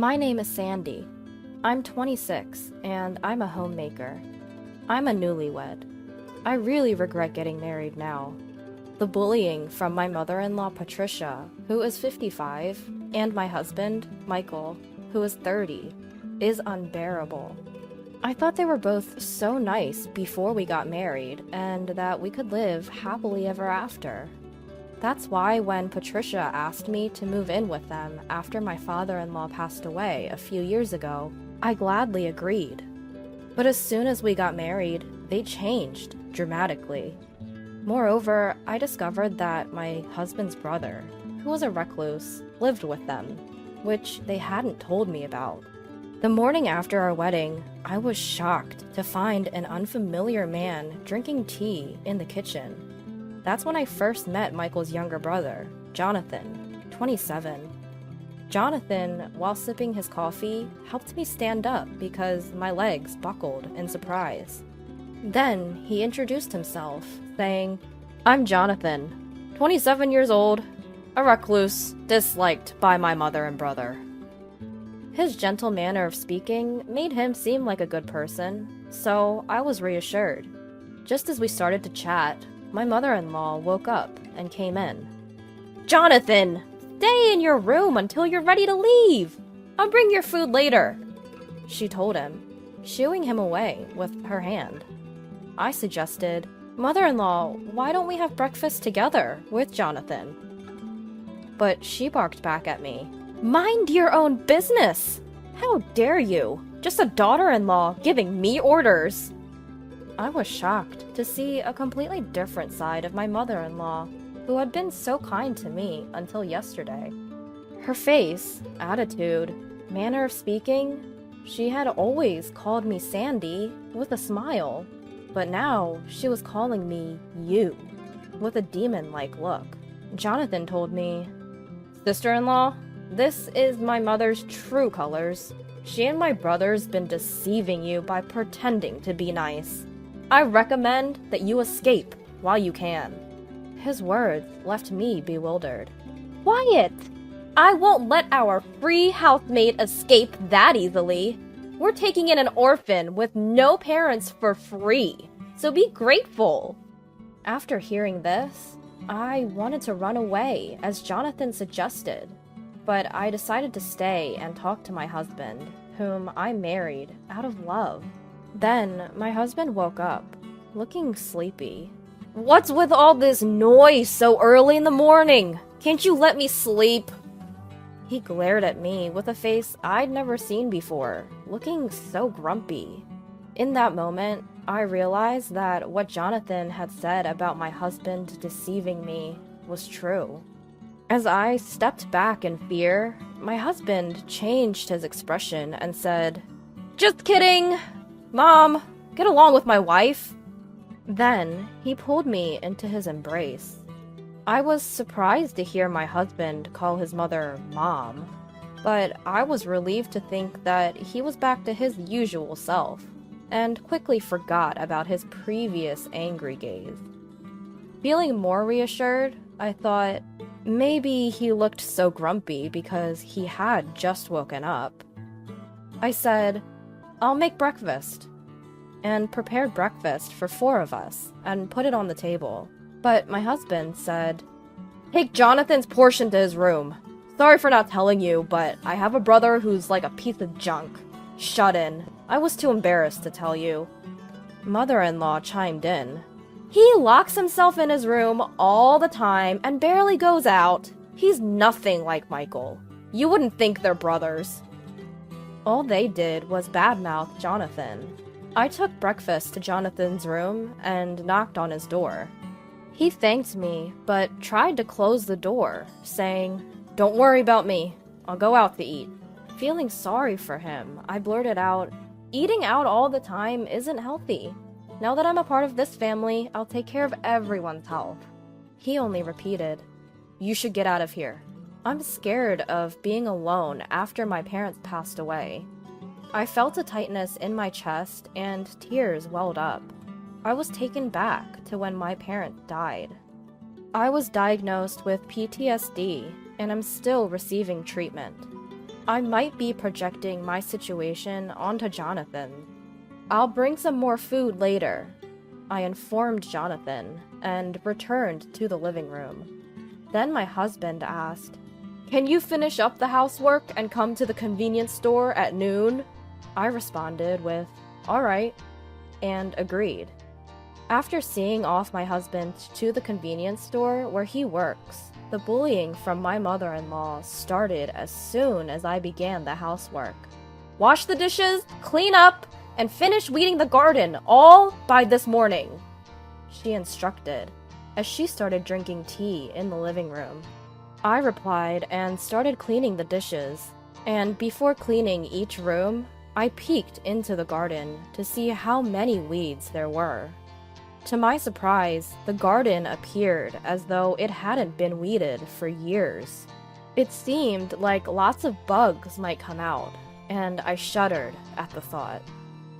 My name is Sandy. I'm 26, and I'm a homemaker. I'm a newlywed. I really regret getting married now. The bullying from my mother-in-law Patricia, who is 55, and my husband, Michael, who is 30, is unbearable. I thought they were both so nice before we got married, and that we could live happily ever after. That's why when Patricia asked me to move in with them after my father-in-law passed away a few years ago, I gladly agreed. But as soon as we got married, they changed dramatically. Moreover, I discovered that my husband's brother, who was a recluse, lived with them, which they hadn't told me about. The morning after our wedding, I was shocked to find an unfamiliar man drinking tea in the kitchen. That's when I first met Michael's younger brother, Jonathan, 27. Jonathan, while sipping his coffee, helped me stand up because my legs buckled in surprise. Then he introduced himself, saying, "I'm Jonathan, 27 years old, a recluse, disliked by my mother and brother." His gentle manner of speaking made him seem like a good person, so I was reassured. Just as we started to chat, my mother-in-law woke up and came in. "Jonathan, stay in your room until you're ready to leave. I'll bring your food later," she told him, shooing him away with her hand. I suggested, "Mother-in-law, why don't we have breakfast together with Jonathan?" But she barked back at me, "Mind your own business! How dare you? Just a daughter-in-law giving me orders!" I was shocked to see a completely different side of my mother-in-law, who had been so kind to me until yesterday. Her face, attitude, manner of speaking, she had always called me Sandy with a smile, but now she was calling me you with a demon-like look. Jonathan told me, "Sister-in-law, this is my mother's true colors. She and my brother's been deceiving you by pretending to be nice. I recommend that you escape while you can." His words left me bewildered. "Quiet! I won't let our free housemate escape that easily. We're taking in an orphan with no parents for free, so be grateful." After hearing this, I wanted to run away, as Jonathan suggested, but I decided to stay and talk to my husband, whom I married out of love. Then my husband woke up, looking sleepy. "What's with all this noise so early in the morning? Can't you let me sleep?" He glared at me with a face I'd never seen before, looking so grumpy. In that moment, I realized that what Jonathan had said about my husband deceiving me was true. As I stepped back in fear, my husband changed his expression and said, "Just kidding! Mom, get along with my wife." Then he pulled me into his embrace. I was surprised to hear my husband call his mother Mom, but I was relieved to think that he was back to his usual self, and quickly forgot about his previous angry gaze. Feeling more reassured, I thought maybe he looked so grumpy because he had just woken up. I said, "I'll make breakfast," and prepared breakfast for 4 of us and put it on the table. But my husband said, "Take Jonathan's portion to his room. Sorry for not telling you, but I have a brother who's like a piece of junk. Shut in. I was too embarrassed to tell you." Mother-in-law chimed in. "He locks himself in his room all the time and barely goes out. He's nothing like Michael. You wouldn't think they're brothers." All they did was badmouth Jonathan. I took breakfast to Jonathan's room and knocked on his door. He thanked me, but tried to close the door, saying, "Don't worry about me. I'll go out to eat." Feeling sorry for him, I blurted out, "Eating out all the time isn't healthy. Now that I'm a part of this family, I'll take care of everyone's health." He only repeated, "You should get out of here. I'm scared of being alone after my parents passed away." I felt a tightness in my chest and tears welled up. I was taken back to when my parents died. I was diagnosed with PTSD and I'm still receiving treatment. I might be projecting my situation onto Jonathan. I'll bring some more food later, I informed Jonathan and returned to the living room. Then my husband asked, "Can you finish up the housework and come to the convenience store at noon?" I responded with, "All right," and agreed. After seeing off my husband to the convenience store where he works, the bullying from my mother-in-law started as soon as I began the housework. "Wash the dishes, clean up, and finish weeding the garden, all by this morning," she instructed, as she started drinking tea in the living room. I replied and started cleaning the dishes, and before cleaning each room, I peeked into the garden to see how many weeds there were. To my surprise, the garden appeared as though it hadn't been weeded for years. It seemed like lots of bugs might come out, and I shuddered at the thought.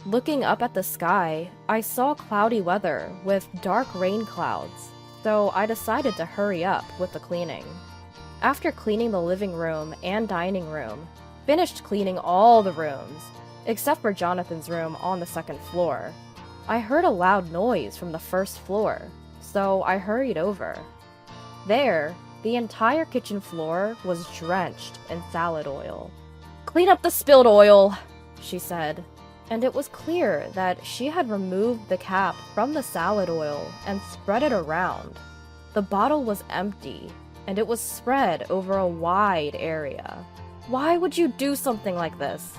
Looking up at the sky, I saw cloudy weather with dark rain clouds, so I decided to hurry up with the cleaning. After cleaning the living room and dining room, finished cleaning all the rooms, except for Jonathan's room on the second floor, I heard a loud noise from the first floor, so I hurried over. There, the entire kitchen floor was drenched in salad oil. "Clean up the spilled oil," she said, and it was clear that she had removed the cap from the salad oil and spread it around. The bottle was empty, and it was spread over a wide area. "Why would you do something like this?"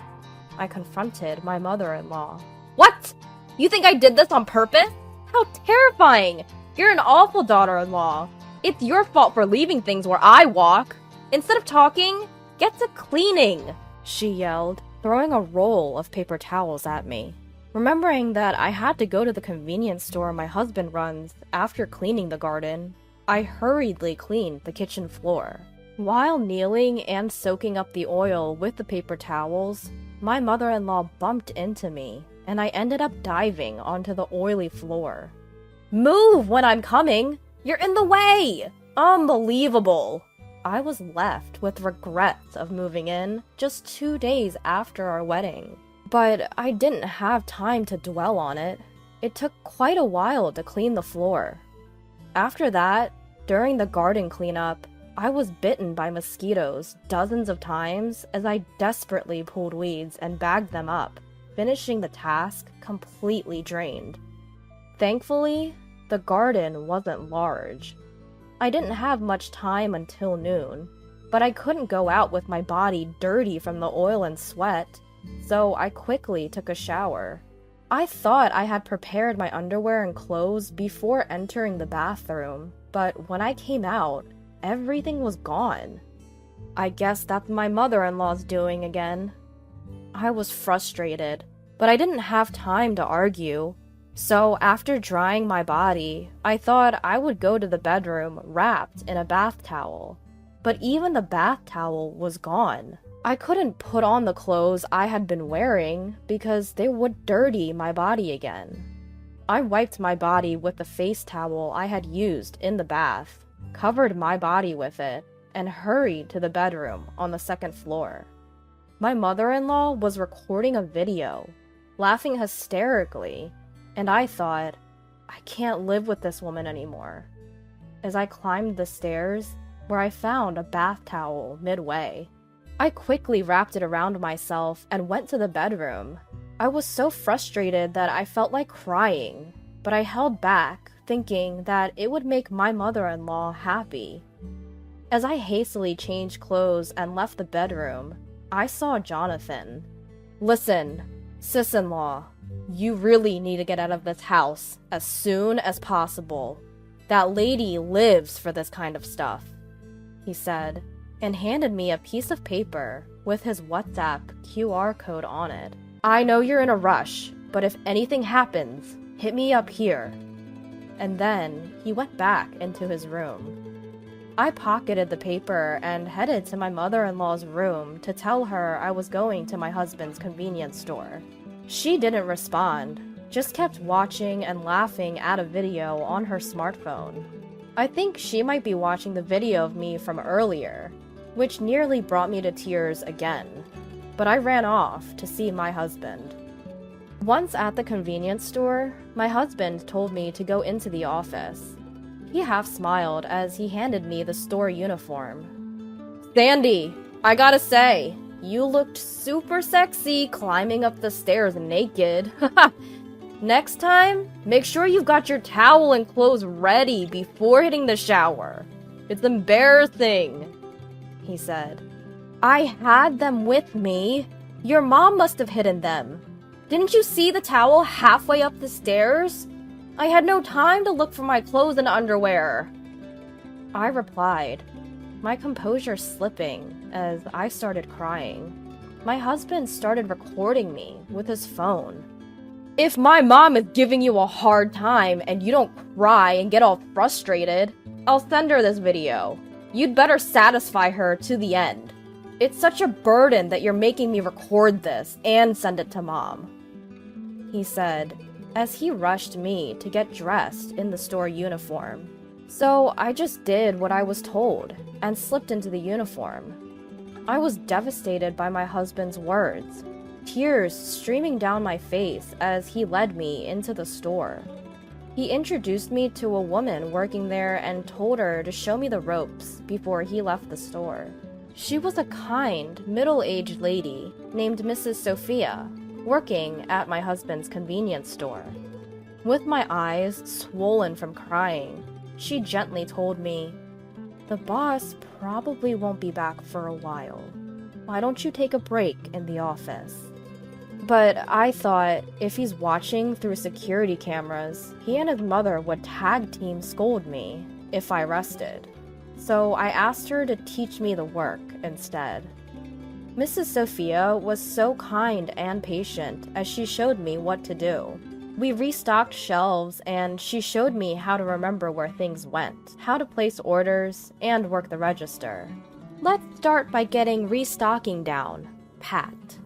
I confronted my mother-in-law. "What? You think I did this on purpose? How terrifying! You're an awful daughter-in-law. It's your fault for leaving things where I walk. Instead of talking, get to cleaning," she yelled, throwing a roll of paper towels at me. Remembering that I had to go to the convenience store my husband runs after cleaning the garden, I hurriedly cleaned the kitchen floor. While kneeling and soaking up the oil with the paper towels, my mother-in-law bumped into me, and I ended up diving onto the oily floor. "Move when I'm coming! You're in the way! Unbelievable!" I was left with regrets of moving in just 2 days after our wedding. But I didn't have time to dwell on it. It took quite a while to clean the floor. After that, during the garden cleanup, I was bitten by mosquitoes dozens of times as I desperately pulled weeds and bagged them up, finishing the task completely drained. Thankfully, the garden wasn't large. I didn't have much time until noon, but I couldn't go out with my body dirty from the oil and sweat, so I quickly took a shower. I thought I had prepared my underwear and clothes before entering the bathroom, but when I came out, everything was gone. I guess that's my mother-in-law's doing again. I was frustrated, but I didn't have time to argue. So after drying my body, I thought I would go to the bedroom wrapped in a bath towel. But even the bath towel was gone. I couldn't put on the clothes I had been wearing because they would dirty my body again. I wiped my body with the face towel I had used in the bath, covered my body with it, and hurried to the bedroom on the second floor. My mother-in-law was recording a video, laughing hysterically, and I thought, I can't live with this woman anymore. As I climbed the stairs, where I found a bath towel midway, I quickly wrapped it around myself and went to the bedroom. I was so frustrated that I felt like crying, but I held back, thinking that it would make my mother-in-law happy. As I hastily changed clothes and left the bedroom, I saw Jonathan. "Listen, sis-in-law, you really need to get out of this house as soon as possible. That lady lives for this kind of stuff," he said, and handed me a piece of paper with his WhatsApp QR code on it. "I know you're in a rush, but if anything happens, hit me up here." And then he went back into his room. I pocketed the paper and headed to my mother-in-law's room to tell her I was going to my husband's convenience store. She didn't respond, just kept watching and laughing at a video on her smartphone. I think she might be watching the video of me from earlier. which nearly brought me to tears again. But I ran off to see my husband. Once at the convenience store, my husband told me to go into the office. He half smiled as he handed me the store uniform. "Sandy, I gotta say, you looked super sexy climbing up the stairs naked. Next time, make sure you've got your towel and clothes ready before hitting the shower. It's embarrassing," he said. "I had them with me. Your mom must have hidden them. Didn't you see the towel halfway up the stairs? I had no time to look for my clothes and underwear." I replied, my composure slipping as I started crying. My husband started recording me with his phone. "If my mom is giving you a hard time and you don't cry and get all frustrated, I'll send her this video. You'd better satisfy her to the end. It's such a burden that you're making me record this and send it to mom," he said, as he rushed me to get dressed in the store uniform. So I just did what I was told and slipped into the uniform. I was devastated by my husband's words, tears streaming down my face as he led me into the store. He introduced me to a woman working there and told her to show me the ropes before he left the store. She was a kind, middle-aged lady named Mrs. Sophia, working at my husband's convenience store. With my eyes swollen from crying, she gently told me, "The boss probably won't be back for a while. Why don't you take a break in the office?" But I thought if he's watching through security cameras, he and his mother would tag team scold me if I rested. So I asked her to teach me the work instead. Mrs. Sophia was so kind and patient as she showed me what to do. We restocked shelves and she showed me how to remember where things went, how to place orders, and work the register. "Let's start by getting restocking down, Pat,"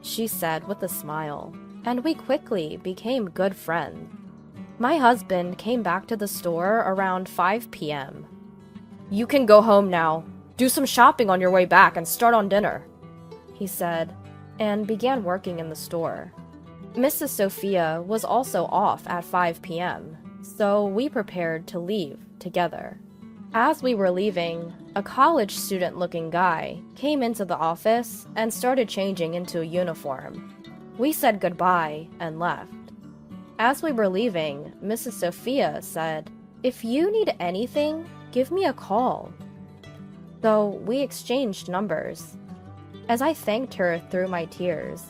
she said with a smile, and we quickly became good friends. My husband came back to the store around 5 p.m. "You can go home now. Do some shopping on your way back and start on dinner," he said, and began working in the store. Mrs. Sophia was also off at 5 p.m., so we prepared to leave together. As we were leaving, a college student-looking guy came into the office and started changing into a uniform. We said goodbye and left. As we were leaving, Mrs. Sophia said, "If you need anything, give me a call." So we exchanged numbers. As I thanked her through my tears,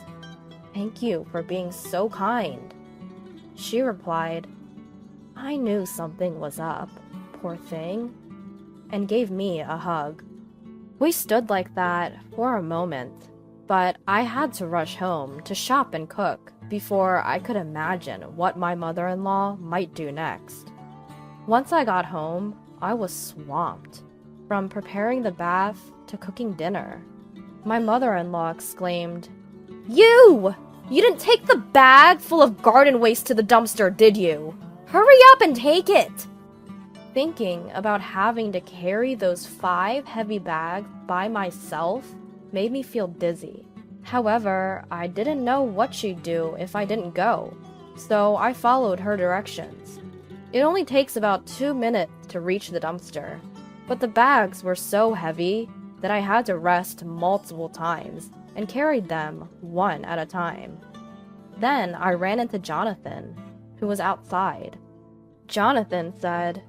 "Thank you for being so kind," she replied, "I knew something was up, poor thing," and gave me a hug. We stood like that for a moment, but I had to rush home to shop and cook before I could imagine what my mother-in-law might do next. Once I got home, I was swamped, from preparing the bath to cooking dinner. My mother-in-law exclaimed, You didn't take the bag full of garden waste to the dumpster, did you? Hurry up and take it!" Thinking about having to carry those 5 heavy bags by myself made me feel dizzy. However, I didn't know what she'd do if I didn't go, so I followed her directions. It only takes about 2 minutes to reach the dumpster, but the bags were so heavy that I had to rest multiple times and carried them one at a time. Then I ran into Jonathan, who was outside. Jonathan said,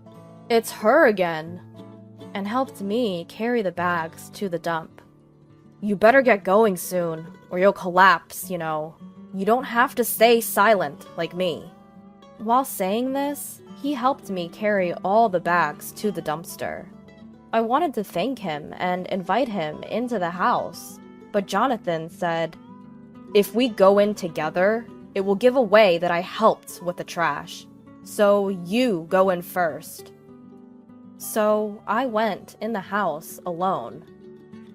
"It's her again," and helped me carry the bags to the dump. "You better get going soon, or you'll collapse, you know. You don't have to stay silent like me." While saying this, he helped me carry all the bags to the dumpster. I wanted to thank him and invite him into the house, but Jonathan said, "If we go in together, it will give away that I helped with the trash. So you go in first." So I went in the house alone.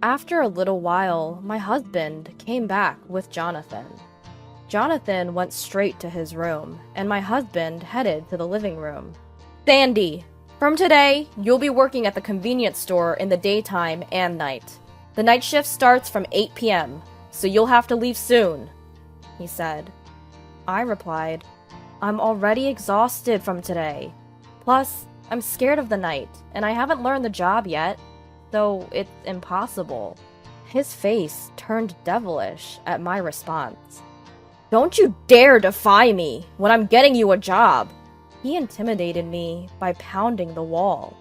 After a little while, my husband came back with Jonathan. Jonathan went straight to his room, and my husband headed to the living room. "Sandy, From today, you'll be working at the convenience store in the daytime and night. The night shift starts from 8 p.m., so you'll have to leave soon, he said. I replied, I'm already exhausted from today. Plus, I'm scared of the night, and I haven't learned the job yet, so it's impossible. His face turned devilish at my response. Don't you dare defy me when I'm getting you a job! He intimidated me by pounding the wall.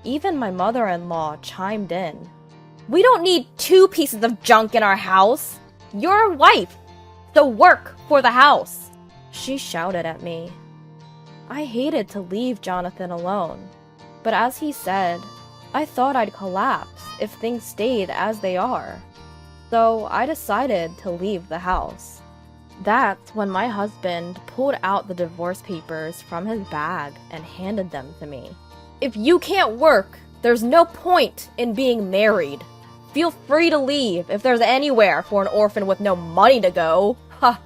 Even my mother-in-law chimed in. We don't need 2 pieces of junk in our house! You're a wife, so work for the house! She shouted at me. I hated to leave Jonathan alone, but as he said, I thought I'd collapse if things stayed as they are. So I decided to leave the house. That's when my husband pulled out the divorce papers from his bag and handed them to me. If you can't work, there's no point in being married. Feel free to leave if there's anywhere for an orphan with no money to go. Ha!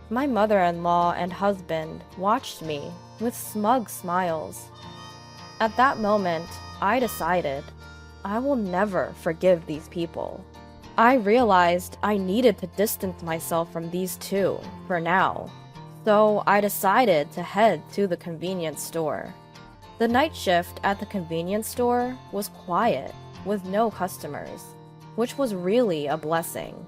My mother-in-law and husband watched me with smug smiles. At that moment, I decided I will never forgive these people. I realized I needed to distance myself from these two for now, so I decided to head to the convenience store. The night shift at the convenience store was quiet, with no customers, which was really a blessing.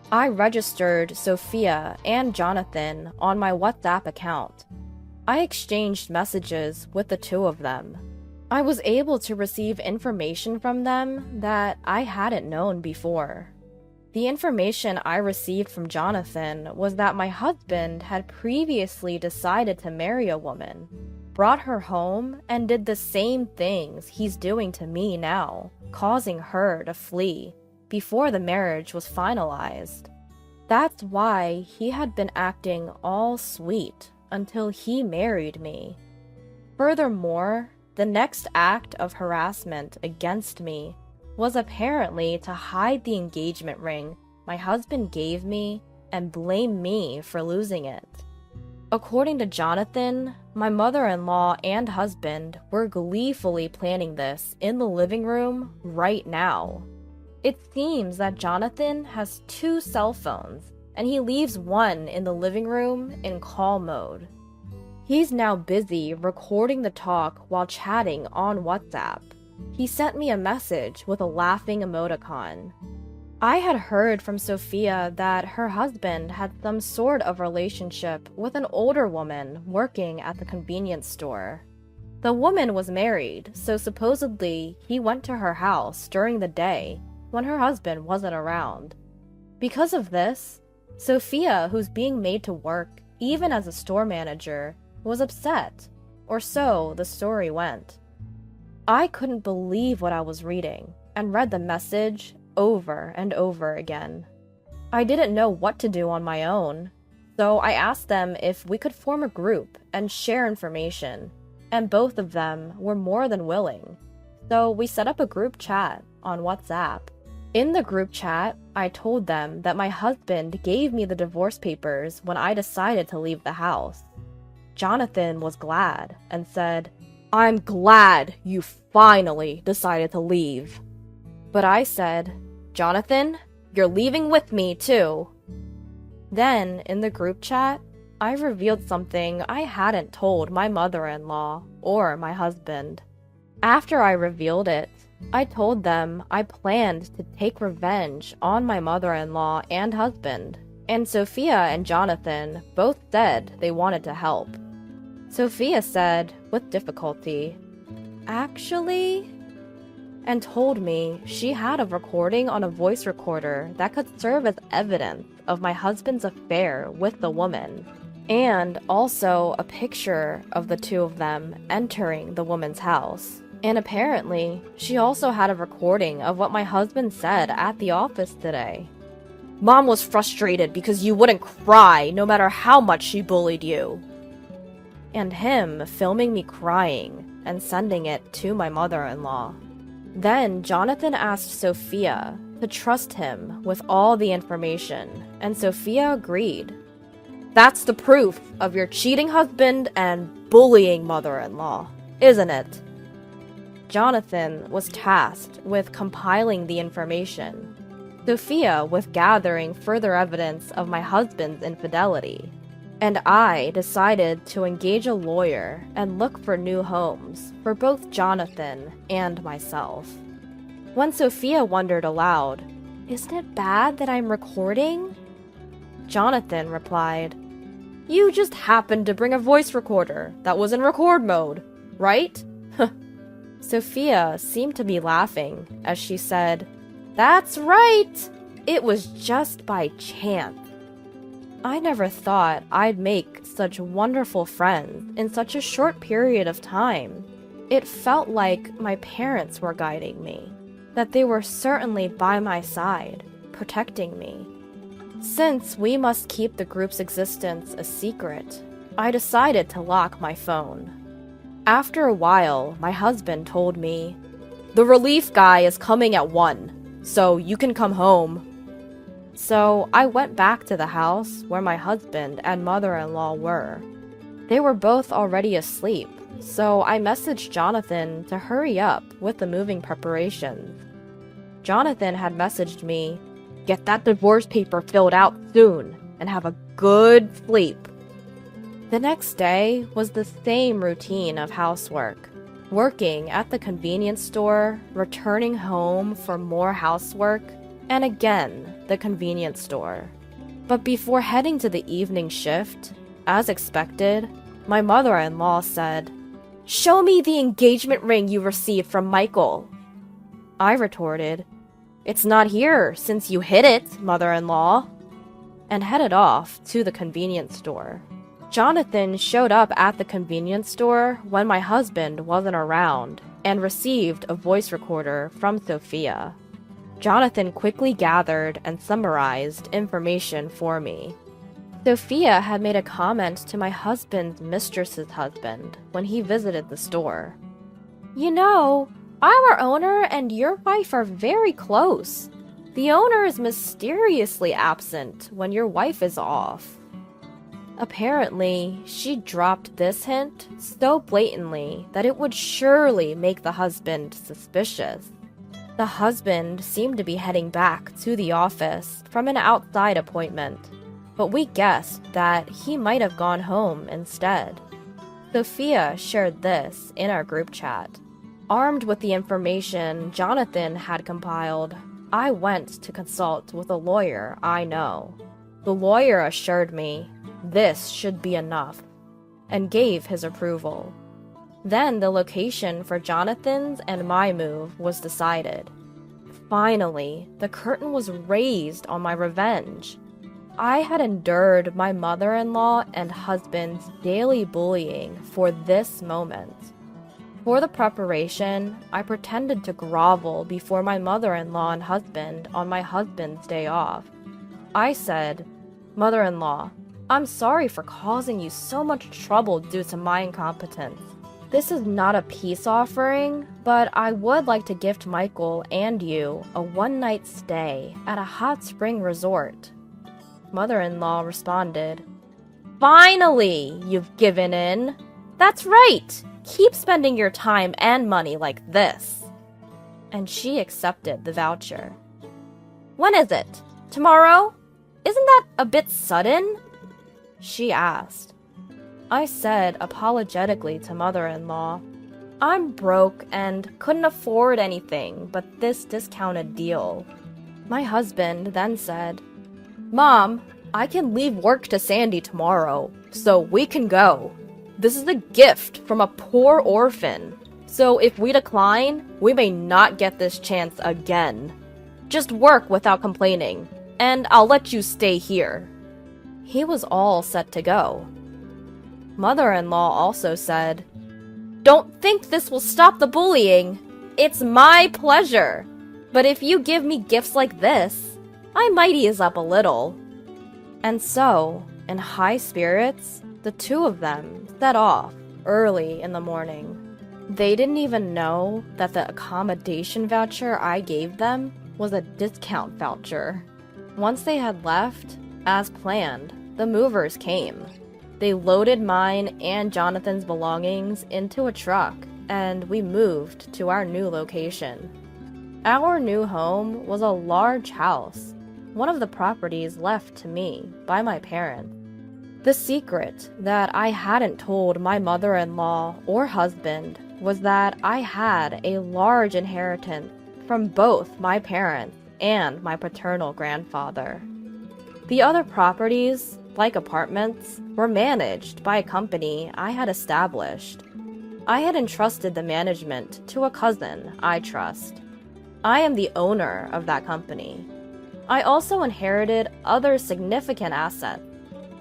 I registered Sophia and Jonathan on my WhatsApp account. I exchanged messages with the two of them. I was able to receive information from them that I hadn't known before. The information I received from Jonathan was that my husband had previously decided to marry a woman, brought her home, and did the same things he's doing to me now, causing her to flee before the marriage was finalized. That's why he had been acting all sweet until he married me. Furthermore, the next act of harassment against me was apparently to hide the engagement ring my husband gave me and blame me for losing it. According to Jonathan, my mother-in-law and husband were gleefully planning this in the living room right now. It seems that Jonathan has 2 cell phones, and he leaves one in the living room in call mode. He's now busy recording the talk while chatting on WhatsApp. He sent me a message with a laughing emoticon. I had heard from Sophia that her husband had some sort of relationship with an older woman working at the convenience store. The woman was married, so supposedly he went to her house during the day when her husband wasn't around. Because of this, Sophia, who's being made to work even as a store manager, was upset, or so the story went. I couldn't believe what I was reading, and read the message over and over again. I didn't know what to do on my own, so I asked them if we could form a group and share information, and both of them were more than willing. So we set up a group chat on WhatsApp. In the group chat, I told them that my husband gave me the divorce papers when I decided to leave the house. Jonathan was glad and said, I'm glad you finally decided to leave. But I said, Jonathan, you're leaving with me too. Then, in the group chat, I revealed something I hadn't told my mother-in-law or my husband. After I revealed it, I told them I planned to take revenge on my mother-in-law and husband, and Sophia and Jonathan both said they wanted to help. Sophia said, with difficulty, actually, and told me she had a recording on a voice recorder that could serve as evidence of my husband's affair with the woman, and also a picture of the two of them entering the woman's house. And apparently, she also had a recording of what my husband said at the office today. Mom was frustrated because you wouldn't cry no matter how much she bullied you. And him filming me crying and sending it to my mother-in-law. Then Jonathan asked Sophia to trust him with all the information, and Sophia agreed. That's the proof of your cheating husband and bullying mother-in-law, isn't it? Jonathan was tasked with compiling the information, Sophia with gathering further evidence of my husband's infidelity, and I decided to engage a lawyer and look for new homes for both Jonathan and myself. When Sophia wondered aloud, "Isn't it bad that I'm recording?" Jonathan replied, "You just happened to bring a voice recorder that was in record mode, right?" Sophia seemed to be laughing as she said, "That's right! It was just by chance." I never thought I'd make such wonderful friends in such a short period of time. It felt like my parents were guiding me, that they were certainly by my side, protecting me. Since we must keep the group's existence a secret, I decided to lock my phone. After a while, my husband told me, "The relief guy is coming at 1, so you can come home." So I went back to the house where my husband and mother-in-law were. They were both already asleep, so I messaged Jonathan to hurry up with the moving preparations. Jonathan had messaged me, "Get that divorce paper filled out soon and have a good sleep." The next day was the same routine of housework, working at the convenience store, returning home for more housework, and again, the convenience store. But before heading to the evening shift, as expected, my mother-in-law said, "Show me the engagement ring you received from Michael." I retorted, "It's not here since you hid it, mother-in-law," and headed off to the convenience store. Jonathan showed up at the convenience store when my husband wasn't around and received a voice recorder from Sophia. Jonathan quickly gathered and summarized information for me. Sophia had made a comment to my husband's mistress's husband when he visited the store. "You know, our owner and your wife are very close. The owner is mysteriously absent when your wife is off." Apparently, she dropped this hint so blatantly that it would surely make the husband suspicious. The husband seemed to be heading back to the office from an outside appointment, but we guessed that he might have gone home instead. Sophia shared this in our group chat. Armed with the information Jonathan had compiled, I went to consult with a lawyer I know. The lawyer assured me this should be enough, and gave his approval. Then the location for Jonathan's and my move was decided. Finally, the curtain was raised on my revenge. I had endured my mother-in-law and husband's daily bullying for this moment. For the preparation, I pretended to grovel before my mother-in-law and husband on my husband's day off. I said, "Mother-in-law, I'm sorry for causing you so much trouble due to my incompetence. This is not a peace offering, but I would like to gift Michael and you a one-night stay at a hot spring resort." Mother-in-law responded, "Finally, you've given in. That's right. Keep spending your time and money like this." And she accepted the voucher. "When is it? Tomorrow? Isn't that a bit sudden?" she asked. I said apologetically to mother-in-law, "I'm broke and couldn't afford anything but this discounted deal." My husband then said, "Mom, I can leave work to Sandy tomorrow, so we can go. This is a gift from a poor orphan, so if we decline, we may not get this chance again. Just work without complaining, and I'll let you stay here." He was all set to go. Mother-in-law also said, "Don't think this will stop the bullying. It's my pleasure. But if you give me gifts like this, I might ease up a little." And so, in high spirits, the two of them set off early in the morning. They didn't even know that the accommodation voucher I gave them was a discount voucher. Once they had left, as planned, the movers came. They loaded mine and Jonathan's belongings into a truck and we moved to our new location. Our new home was a large house, one of the properties left to me by my parents. The secret that I hadn't told my mother-in-law or husband was that I had a large inheritance from both my parents and my paternal grandfather. The other properties, like apartments, were managed by a company I had established. I had entrusted the management to a cousin I trust. I am the owner of that company. I also inherited other significant assets,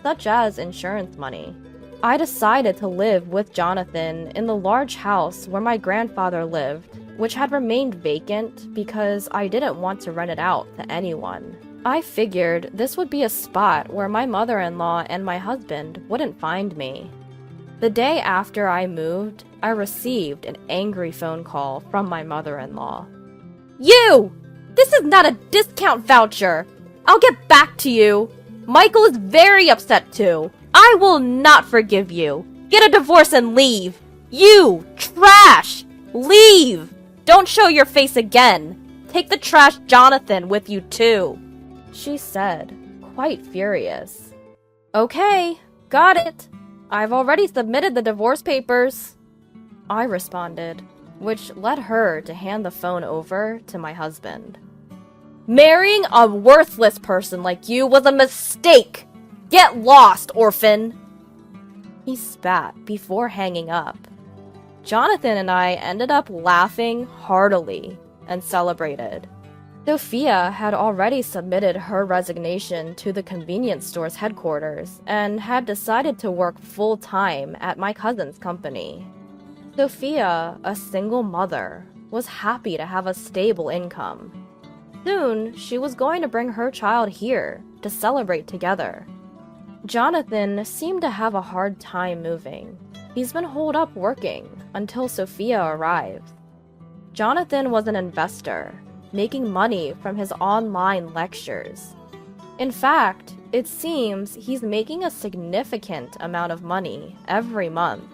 such as insurance money. I decided to live with Jonathan in the large house where my grandfather lived, which had remained vacant because I didn't want to rent it out to anyone. I figured this would be a spot where my mother-in-law and my husband wouldn't find me. The day after I moved, I received an angry phone call from my mother-in-law. "You! This is not a discount voucher! I'll get back to you! Michael is very upset too! I will not forgive you! Get a divorce and leave! You! Trash! Leave! Don't show your face again! Take the trash Jonathan with you too!" She said, quite furious. "Okay, got it. I've already submitted the divorce papers," I responded, which led her to hand the phone over to my husband. "Marrying a worthless person like you was a mistake! Get lost, orphan!" He spat before hanging up. Jonathan and I ended up laughing heartily and celebrated. Sophia had already submitted her resignation to the convenience store's headquarters and had decided to work full-time at my cousin's company. Sophia, a single mother, was happy to have a stable income. Soon, she was going to bring her child here to celebrate together. Jonathan seemed to have a hard time moving. He's been holed up working until Sophia arrives. Jonathan was an investor, making money from his online lectures. In fact, it seems he's making a significant amount of money every month.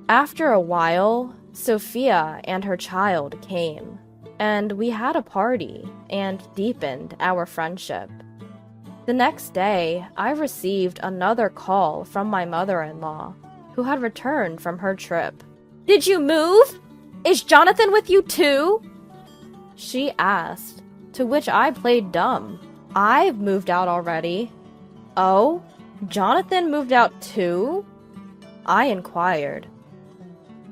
After a while, Sophia and her child came, and we had a party and deepened our friendship. The next day, I received another call from my mother-in-law, who had returned from her trip. "Did you move? Is Jonathan with you too?" She asked, to which I played dumb. "I've moved out already." "Oh, Jonathan moved out too?" I inquired.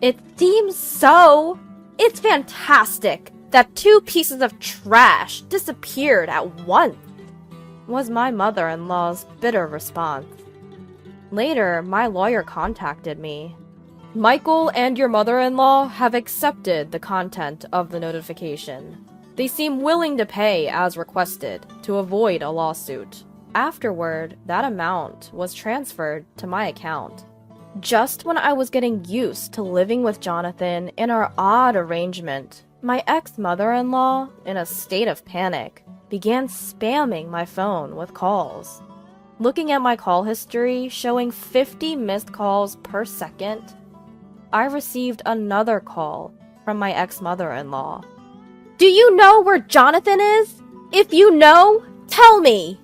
"It seems so. It's fantastic that two pieces of trash disappeared at once," was my mother-in-law's bitter response. Later, my lawyer contacted me. "Michael and your mother-in-law have accepted the content of the notification. They seem willing to pay as requested to avoid a lawsuit." Afterward, that amount was transferred to my account. Just when I was getting used to living with Jonathan in our odd arrangement, my ex-mother-in-law, in a state of panic, began spamming my phone with calls. Looking at my call history showing 50 missed calls per second, I received another call from my ex-mother-in-law. "Do you know where Jonathan is? If you know, tell me!"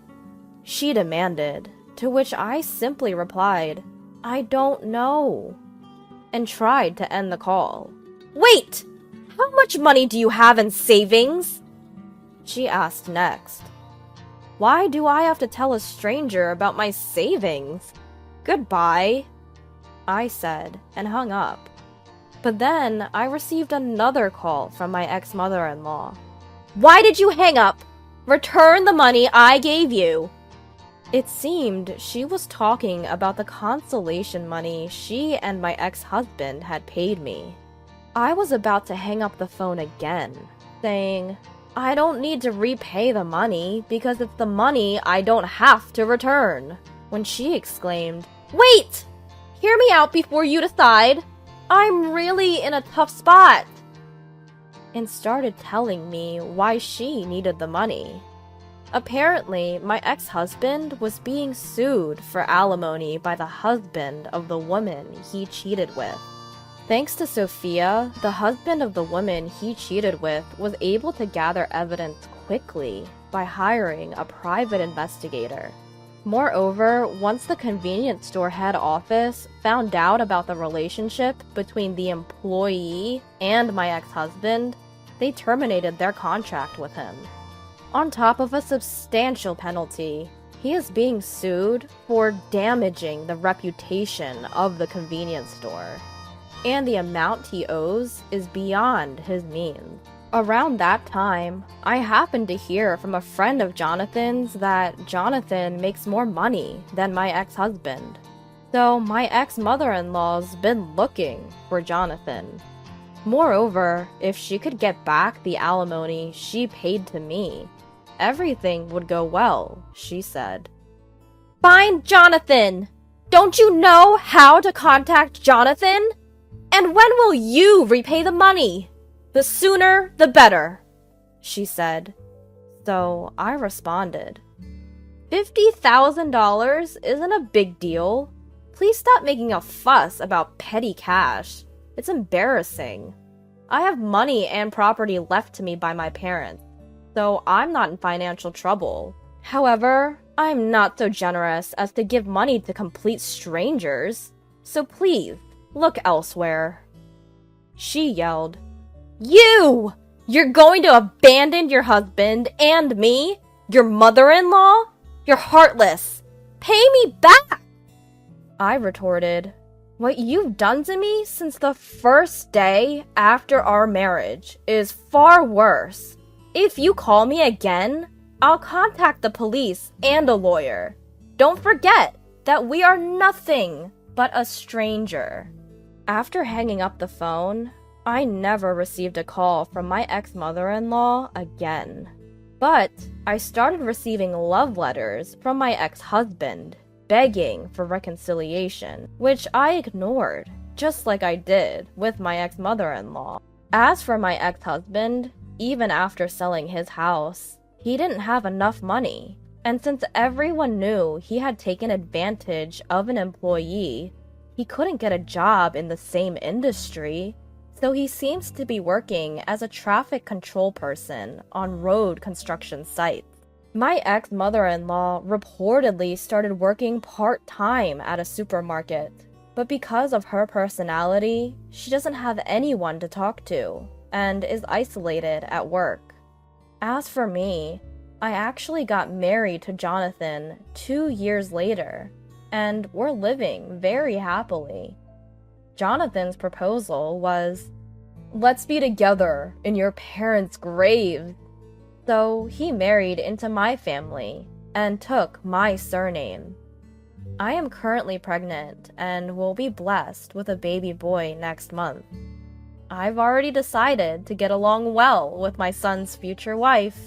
she demanded, to which I simply replied, "I don't know," and tried to end the call. "Wait! How much money do you have in savings?" she asked next. Why do I have to tell a stranger about my savings? Goodbye, I said, and hung up. But then I received another call from my ex-mother-in-law. "Why did you hang up? Return the money I gave you." It seemed she was talking about the consolation money she and my ex-husband had paid me. I was about to hang up the phone again, saying, "I don't need to repay the money because it's the money I don't have to return," when she exclaimed, "Wait! Hear me out before you decide. I'm really in a tough spot," and started telling me why she needed the money. Apparently, my ex-husband was being sued for alimony by the husband of the woman he cheated with. Thanks to Sophia, the husband of the woman he cheated with was able to gather evidence quickly by hiring a private investigator. Moreover, once the convenience store head office found out about the relationship between the employee and my ex-husband, they terminated their contract with him. On top of a substantial penalty, he is being sued for damaging the reputation of the convenience store, and the amount he owes is beyond his means. Around that time, I happened to hear from a friend of Jonathan's that Jonathan makes more money than my ex-husband. So my ex-mother-in-law's been looking for Jonathan. Moreover, if she could get back the alimony she paid to me, everything would go well, she said. Find Jonathan! Don't you know how to contact Jonathan? And when will you repay the money? The sooner, the better, she said. So I responded, $50,000 isn't a big deal. Please stop making a fuss about petty cash. It's embarrassing. I have money and property left to me by my parents, so I'm not in financial trouble. However, I'm not so generous as to give money to complete strangers, so please, look elsewhere. She yelled, You! You're going to abandon your husband and me? Your mother-in-law? You're heartless! Pay me back! I retorted, What you've done to me since the first day after our marriage is far worse. If you call me again, I'll contact the police and a lawyer. Don't forget that we are nothing but a stranger. After hanging up the phone, I never received a call from my ex-mother-in-law again. But I started receiving love letters from my ex-husband, begging for reconciliation, which I ignored, just like I did with my ex-mother-in-law. As for my ex-husband, even after selling his house, he didn't have enough money. And since everyone knew he had taken advantage of an employee, he couldn't get a job in the same industry. So he seems to be working as a traffic control person on road construction sites. My ex-mother-in-law reportedly started working part-time at a supermarket, but because of her personality, she doesn't have anyone to talk to and is isolated at work. As for me, I actually got married to Jonathan 2 years later, and we're living very happily. Jonathan's proposal was, let's be together in your parents' grave. So he married into my family and took my surname. I am currently pregnant and will be blessed with a baby boy next month. I've already decided to get along well with my son's future wife.